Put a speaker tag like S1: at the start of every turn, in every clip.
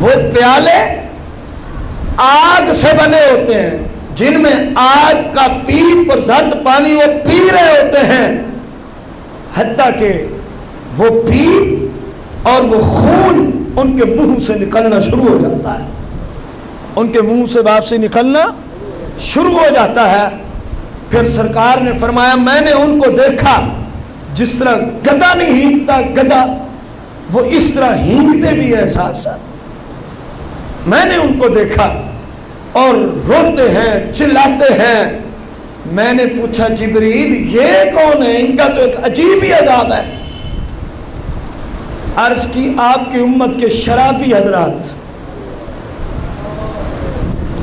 S1: وہ پیالے آگ سے بنے ہوتے ہیں جن میں آگ کا پیپ اور زرد پانی وہ پی رہے ہوتے ہیں، حتیٰ کہ وہ پیپ اور وہ خون ان کے منہ سے نکلنا شروع ہو جاتا ہے، ان کے منہ سے واپسی نکلنا شروع ہو جاتا ہے۔ پھر سرکار نے فرمایا میں نے ان کو دیکھا جس طرح گدھا نہیں ہینگتا گدھا، وہ اس طرح ہینگتے بھی ہیں ساتھ ساتھ۔ میں نے ان کو دیکھا اور روتے ہیں چلاتے ہیں۔ میں نے پوچھا جبریل یہ کون ہے؟ ان کا تو ایک عجیب ہی عذاب ہے۔ عرض کی آپ کی امت کے شرابی حضرات،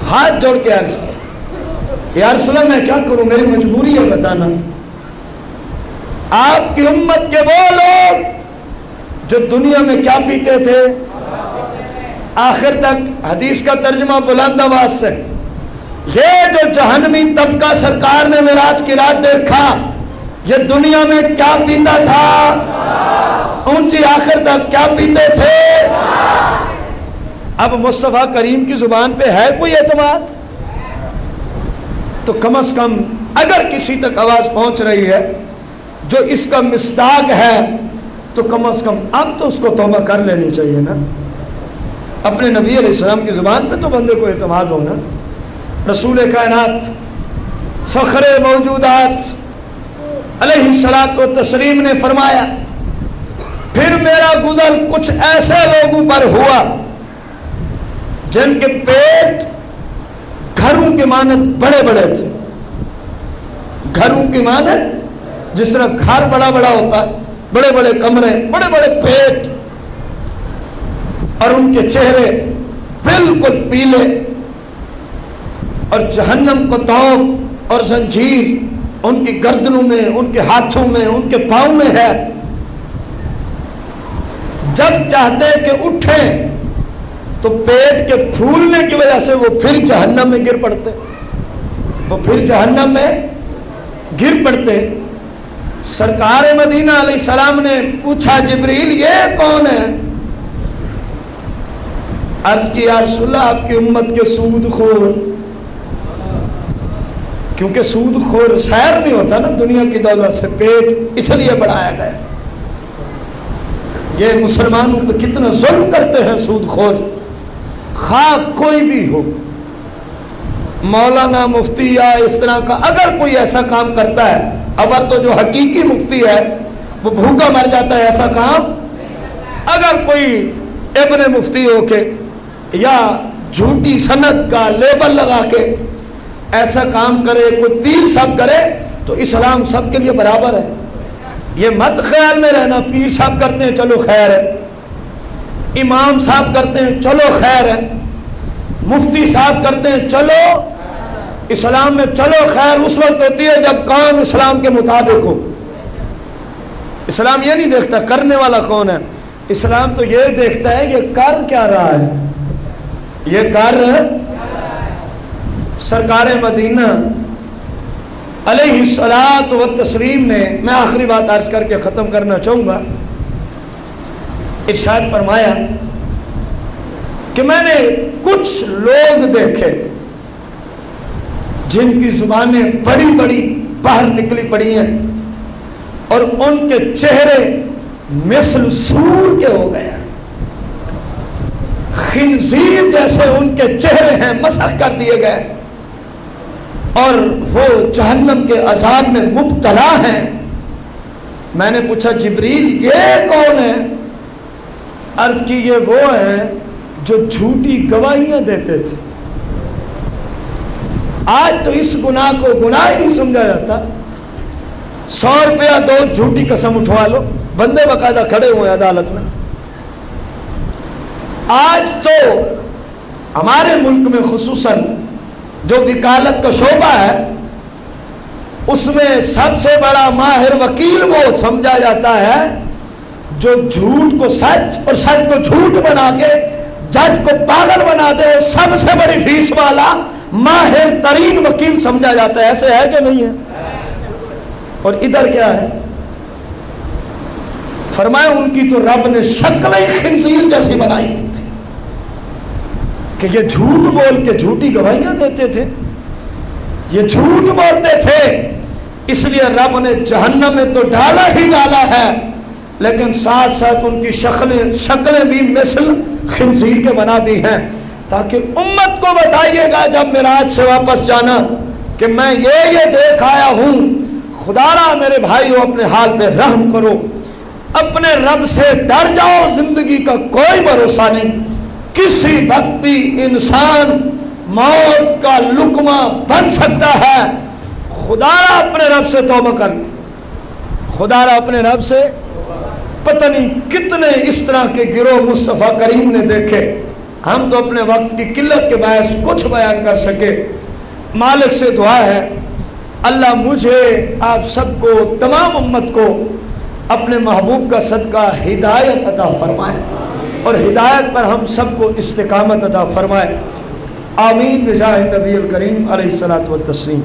S1: ہاتھ جوڑ کے عرض کی یا رسول اللہ میں کیا کروں، میری مجبوری ہے بتانا۔ آپ کی امت کے وہ لوگ جو دنیا میں کیا پیتے تھے، آخر تک حدیث کا ترجمہ بلند آواز سے، یہ جو جہنمی طبقہ سرکار نے معراج کی رات دیکھا، یہ دنیا میں کیا پیتا تھا؟ اونچی آخر تک کیا پیتے تھے؟ اب مصطفیٰ کریم کی زبان پہ ہے کوئی اعتماد؟ تو کم از کم اگر کسی تک آواز پہنچ رہی ہے جو اس کا مصداق ہے تو کم از کم اب تو اس کو توبہ کر لینی چاہیے نا۔ اپنے نبی علیہ السلام کی زبان پہ تو بندے کو اعتماد ہونا۔ رسول کائنات فخر موجودات علیہ الصلوۃ والتسلیم نے فرمایا پھر میرا گزر کچھ ایسے لوگوں پر ہوا جن کے پیٹ گھروں کی مانند بڑے بڑے تھے، گھروں کی مانند، جس طرح گھر بڑا بڑا ہوتا ہے، بڑے بڑے کمرے، بڑے بڑے پیٹ، اور ان کے چہرے بالکل پیلے، اور جہنم کو توق اور زنجیر ان کی گردنوں میں، ان کے ہاتھوں میں، ان کے پاؤں میں ہے۔ جب چاہتے کہ اٹھیں تو پیٹ کے پھولنے کی وجہ سے وہ پھر جہنم میں گر پڑتے، وہ پھر جہنم میں گر پڑتے۔ سرکار مدینہ علیہ السلام نے پوچھا جبریل یہ کون ہے؟ عرض کی یا رسول اللہ آپ کی امت کے سود خور، کیونکہ سود خور سیر نہیں ہوتا نا دنیا کی دولت سے، پیٹ اس لیے بڑھایا گیا۔ یہ مسلمانوں پہ کتنا ظلم کرتے ہیں سود خور، خواہ کوئی بھی ہو، مولانا مفتی یا اس طرح کا اگر کوئی ایسا کام کرتا ہے، اگر تو جو حقیقی مفتی ہے وہ بھوکا مر جاتا ہے ایسا کام، اگر کوئی ابن مفتی ہو کے یا جھوٹی سند کا لیبل لگا کے ایسا کام کرے، کوئی پیر صاحب کرے، تو اسلام سب کے لیے برابر ہے۔ یہ مت خیال میں رہنا پیر صاحب کرتے ہیں چلو خیر ہے، امام صاحب کرتے ہیں چلو خیر ہے، مفتی صاحب کرتے ہیں چلو، اسلام میں چلو خیر اس وقت ہوتی ہے جب کام اسلام کے مطابق ہو۔ اسلام یہ نہیں دیکھتا کرنے والا کون ہے، اسلام تو یہ دیکھتا ہے یہ کر کیا رہا ہے، یہ کر۔ سرکار مدینہ علیہ الصلوۃ والتسلیم نے، میں آخری بات عرض کر کے ختم کرنا چاہوں گا، ارشاد فرمایا کہ میں نے کچھ لوگ دیکھے جن کی زبانیں بڑی بڑی باہر نکلی پڑی ہیں اور ان کے چہرے مثل سور کے ہو گئے ہیں، خنزیر جیسے ان کے چہرے ہیں، مسخ کر دیے گئے، اور وہ جہنم کے عذاب میں مبتلا ہیں۔ میں نے پوچھا جبریل یہ کون ہے؟ عرض کی یہ وہ ہیں جو جھوٹی گواہیاں دیتے تھے۔ آج تو اس گناہ کو گناہ ہی نہیں سمجھا جاتا۔ 100 روپیہ دو جھوٹی قسم اٹھوا لو، بندے باقاعدہ کھڑے ہوئے عدالت میں۔ آج تو ہمارے ملک میں خصوصاً جو وکالت کا شعبہ ہے اس میں سب سے بڑا ماہر وکیل وہ سمجھا جاتا ہے جو جھوٹ کو سچ اور سچ کو جھوٹ بنا کے جج کو پاگل بنا دے، سب سے بڑی فیس والا ماہر ترین وکیل سمجھا جاتا ہے۔ ایسے ہے کہ نہیں ہے؟ اور ادھر کیا ہے؟ فرمایا ان کی تو رب نے شکل ہی خنزیر جیسی بنائی ہوئی تھی، کہ یہ جھوٹ بول کے جھوٹی گواہیاں دیتے تھے، یہ جھوٹ بولتے تھے، اس لیے رب نے جہنم میں تو ڈالا ہی ڈالا ہے، لیکن ساتھ ساتھ ان کی شکلیں بھی مثل خنزیر کے بنا دی ہیں، تاکہ امت کو بتائیے گا جب معراج سے واپس جانا کہ میں یہ دیکھ آیا ہوں۔ خدا را میرے بھائیو اپنے حال پہ رحم کرو، اپنے رب سے ڈر جاؤ، زندگی کا کوئی بھروسہ نہیں، کسی وقت بھی انسان موت کا لقمہ بن سکتا ہے۔ خدا را اپنے رب سے توبہ کر لے، خدا را اپنے رب سے، پتہ نہیں کتنے اس طرح کے گروہ مصطفیٰ کریم نے دیکھے، ہم تو اپنے وقت کی قلت کے باعث کچھ بیان کر سکے۔ مالک سے دعا ہے اللہ مجھے، آپ سب کو، تمام امت کو اپنے محبوب کا صدقہ ہدایت عطا فرمائے، اور ہدایت پر ہم سب کو استقامت عطا فرمائے۔ آمین بجاہ نبی الکریم علیہ الصلوۃ والتسلیم۔